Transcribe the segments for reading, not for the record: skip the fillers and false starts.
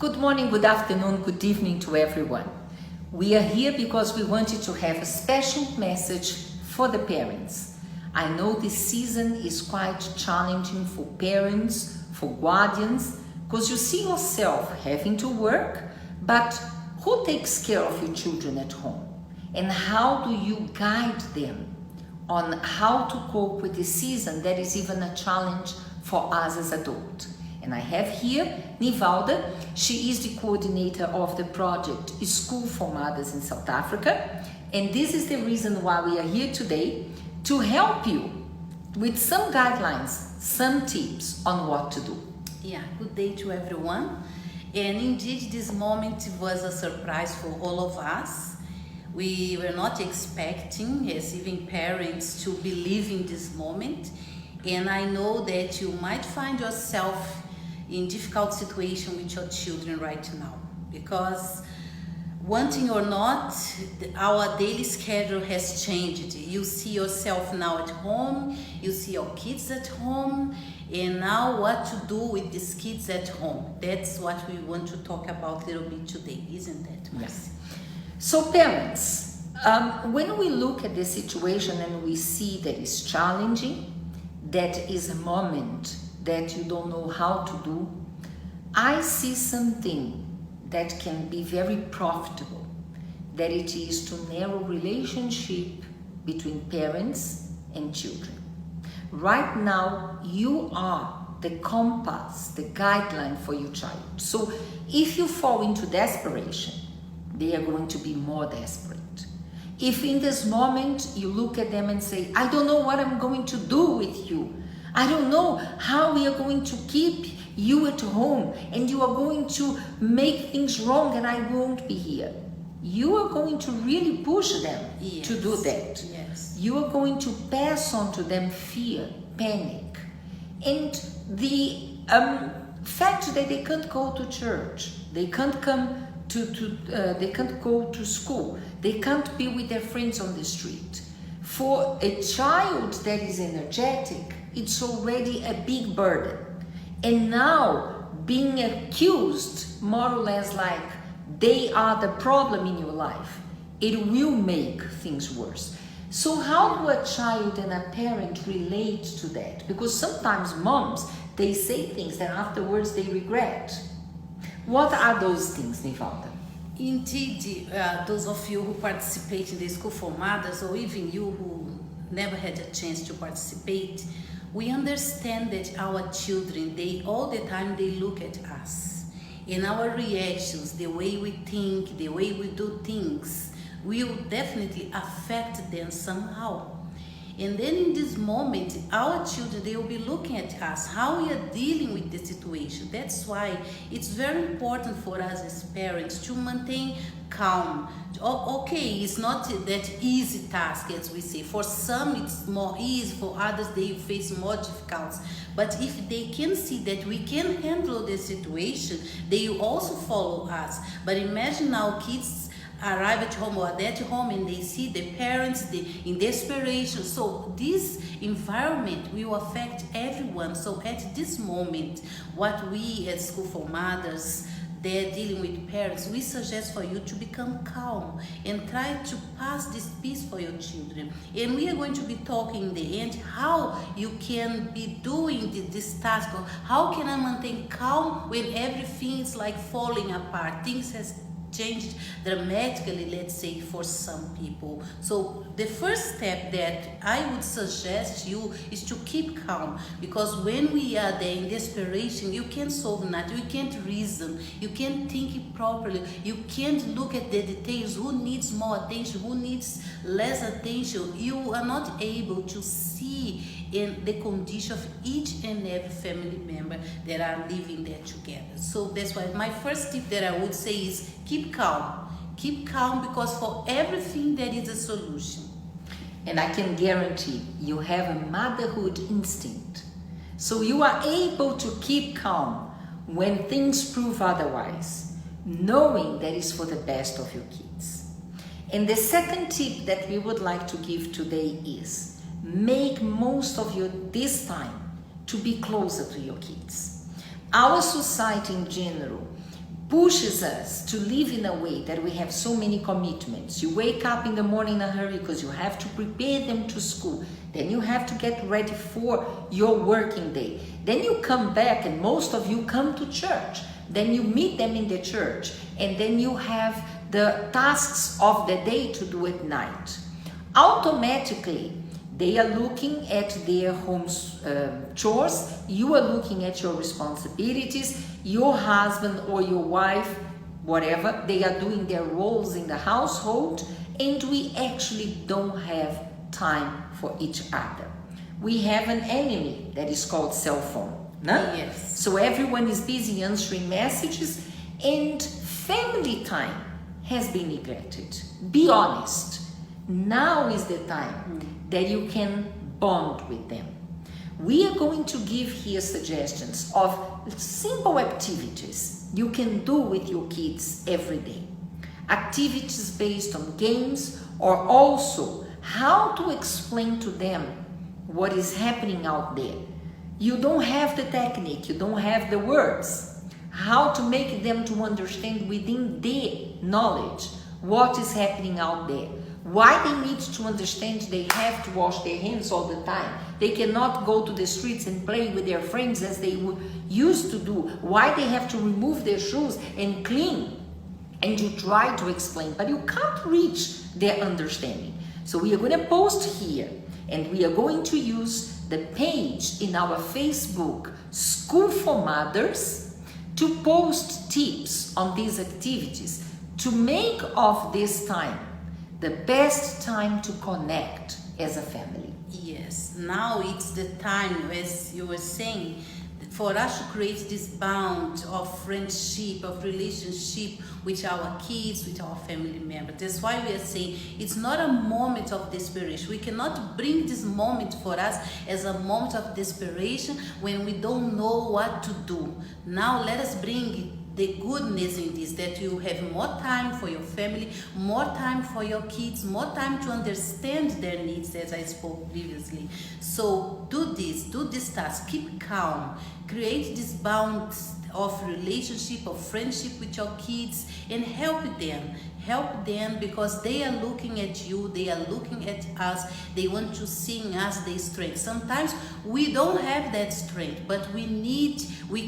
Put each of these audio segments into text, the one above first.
Good morning, good afternoon, good evening to everyone. We are here because we wanted to have a special message for the parents. I know this season is quite challenging for parents, for guardians, because you see yourself having to work, but who takes care of your children at home? And how do you guide them on how to cope with this season that is even a challenge for us as adults? And I have here Nivalda. She is the coordinator of the project School for Mothers in South Africa. And this is the reason why we are here today, to help you with some guidelines, some tips on what to do. Yeah, good day to everyone. And indeed, this moment was a surprise for all of us. We were not expecting, as even parents, to believe in this moment. And I know that you might find yourself in difficult situation with your children right now, because wanting or not, our daily schedule has changed. You see yourself now at home, you see your kids at home, and now what to do with these kids at home. That's what we want to talk about a little bit today, isn't that, Marcy? Yes. So parents, when we look at the situation and we see that it's challenging, that is a moment that you don't know how to do, I see something that can be very profitable, that it is to narrow relationship between parents and children. Right now, you are the compass, the guideline for your child. So if you fall into desperation, they are going to be more desperate. If in this moment you look at them and say, I don't know what I'm going to do with you, I don't know how we are going to keep you at home, and you are going to make things wrong and I won't be here. You are going to really push them to do that. Yes. You are going to pass on to them fear, panic, and the fact that they can't go to church, they can't come they can't go to school, they can't be with their friends on the street. For a child that is energetic, it's already a big burden. And now being accused, more or less like they are the problem in your life, it will make things worse. So how do a child and a parent relate to that? Because sometimes moms, they say things that afterwards they regret. What are those things, Nivalda? Indeed, those of you who participate in the School for Mothers, or even you who never had a chance to participate, we understand that our children, all the time they look at us. And our reactions, the way we think, the way we do things, will definitely affect them somehow. And then in this moment, our children, they will be looking at us, how we are dealing with the situation. That's why it's very important for us as parents to maintain calm. Okay, it's not that easy task, as we say. For some, it's more easy. For others, they face more difficulties. But if they can see that we can handle the situation, they will also follow us. But imagine now kids arrive at home or at home and they see the parents in desperation. So this environment will affect everyone. So at this moment, what we at School for Mothers, they're dealing with parents, we suggest for you to become calm and try to pass this peace for your children. And we are going to be talking in the end how you can be doing this task. How can I maintain calm when everything is like falling apart? Things has changed dramatically, let's say, for some people. So the first step that I would suggest you is to keep calm, because when we are there in desperation, you can't solve nothing, you can't reason, you can't think properly, you can't look at the details, who needs more attention, who needs less attention. You are not able to see in the condition of each and every family member that are living there together. So that's why my first tip that I would say is keep calm. Keep calm, because for everything there is a solution. And I can guarantee you have a motherhood instinct. So you are able to keep calm when things prove otherwise, knowing that is for the best of your kids. And the second tip that we would like to give today is make most of this time to be closer to your kids. Our society in general pushes us to live in a way that we have so many commitments. You wake up in the morning in a hurry because you have to prepare them to school. Then you have to get ready for your working day. Then you come back, and most of you come to church. Then you meet them in the church, and then you have the tasks of the day to do at night. Automatically, they are looking at their home chores, you are looking at your responsibilities, your husband or your wife, whatever, they are doing their roles in the household, and we actually don't have time for each other. We have an enemy that is called cell phone. No? Yes. So everyone is busy answering messages, and family time has been neglected. Be honest. Now is the time that you can bond with them. We are going to give here suggestions of simple activities you can do with your kids every day. Activities based on games, or also how to explain to them what is happening out there. You don't have the technique, you don't have the words. How to make them to understand within their knowledge what is happening out there. Why they need to understand they have to wash their hands all the time. They cannot go to the streets and play with their friends as they used to do. Why they have to remove their shoes and clean. And you try to explain, but you can't reach their understanding. So we are going to post here, and we are going to use the page in our Facebook, School for Mothers, to post tips on these activities, to make of this time the best time to connect as a family. Yes, now it's the time, as you were saying, for us to create this bond of friendship, of relationship with our kids, with our family members. That's why we are saying it's not a moment of desperation. We cannot bring this moment for us as a moment of desperation when we don't know what to do. Now let us bring the goodness in this, that you have more time for your family, more time for your kids, more time to understand their needs, as I spoke previously. So do this task, keep calm, create this bond of relationship, of friendship with your kids, and help them because they are looking at you, they are looking at us, they want to see in us their strength. Sometimes we don't have that strength, but we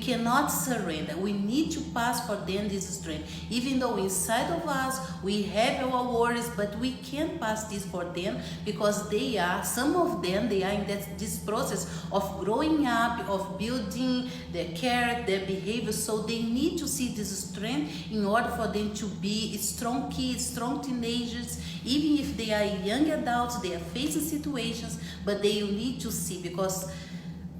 cannot surrender. We need to pass for them this strength. Even though inside of us we have our worries, but we can't pass this for them because some of them are in this process of growing up, of building their character, their behavior. So they need to see this strength in order for them to be strong kids, strong teenagers. Even if they are young adults, they are facing situations, but they need to see, because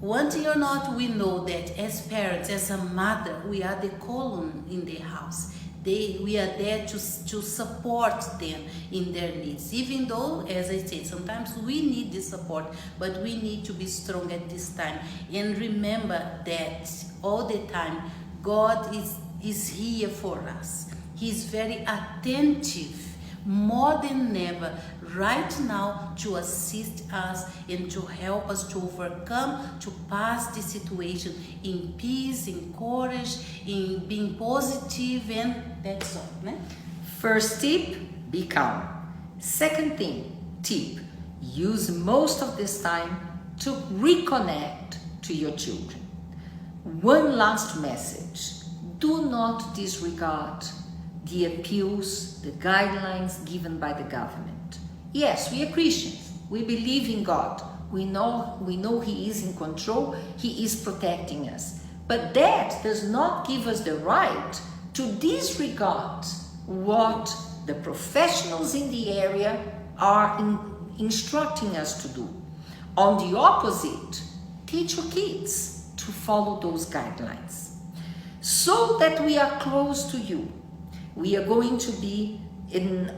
one thing or not, we know that as parents, as a mother, we are the column in the house. We are there to support them in their needs. Even though, as I said, sometimes we need this support, but we need to be strong at this time. And remember that all the time, God is here for us. He's very attentive, more than ever, right now, to assist us and to help us to overcome, to pass this situation in peace, in courage, in being positive, and that's all. Né? First tip, be calm. Second tip, use most of this time to reconnect to your children. One last message, do not disregard the appeals, the guidelines given by the government. Yes, we are Christians. We believe in God. We know He is in control. He is protecting us. But that does not give us the right to disregard what the professionals in the area are instructing us to do. On the opposite, teach your kids to follow those guidelines. So that we are close to you, we are going to be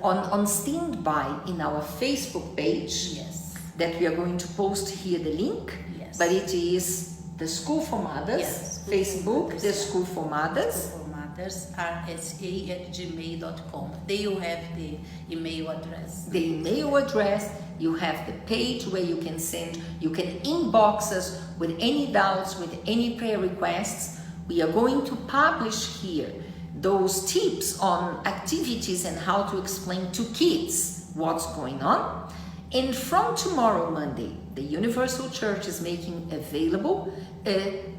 on standby in our Facebook page. Yes. That we are going to post here the link. Yes. But it is the School for Mothers. Yes. Facebook, the School for Mothers. School for Mothers, rsa@gmail.com. There you have the email address. The email address, you have the page where you can inbox us with any doubts, with any prayer requests. We are going to publish here those tips on activities and how to explain to kids what's going on. And from tomorrow, Monday, the Universal Church is making available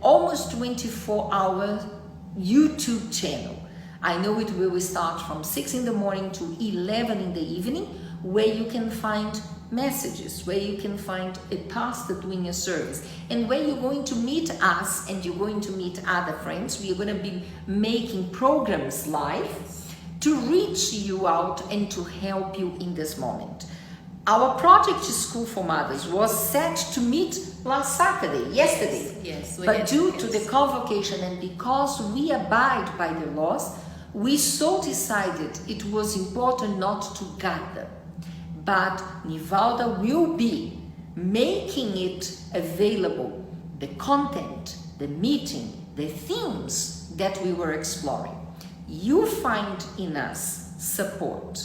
almost 24-hour YouTube channel. I know it will start from 6 in the morning to 11 in the evening, where you can find messages, where you can find a pastor doing a service, and where you're going to meet us and you're going to meet other friends. We are going to be making programs live to reach you out and to help you in this moment. Our project School for Mothers was set to meet last Saturday, yesterday. Yes, but due to the convocation and because we abide by the laws, we so decided it was important not to gather. But Nivalda will be making it available, the content, the meeting, the themes that we were exploring. You find in us support,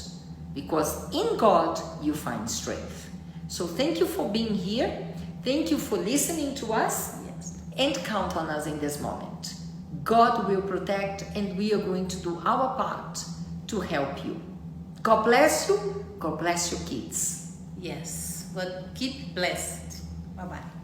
because in God you find strength. So thank you for being here. Thank you for listening to us. Yes. And count on us in this moment. God will protect, and we are going to do our part to help you. God bless you. God bless your kids. Yes, but keep blessed. Bye-bye.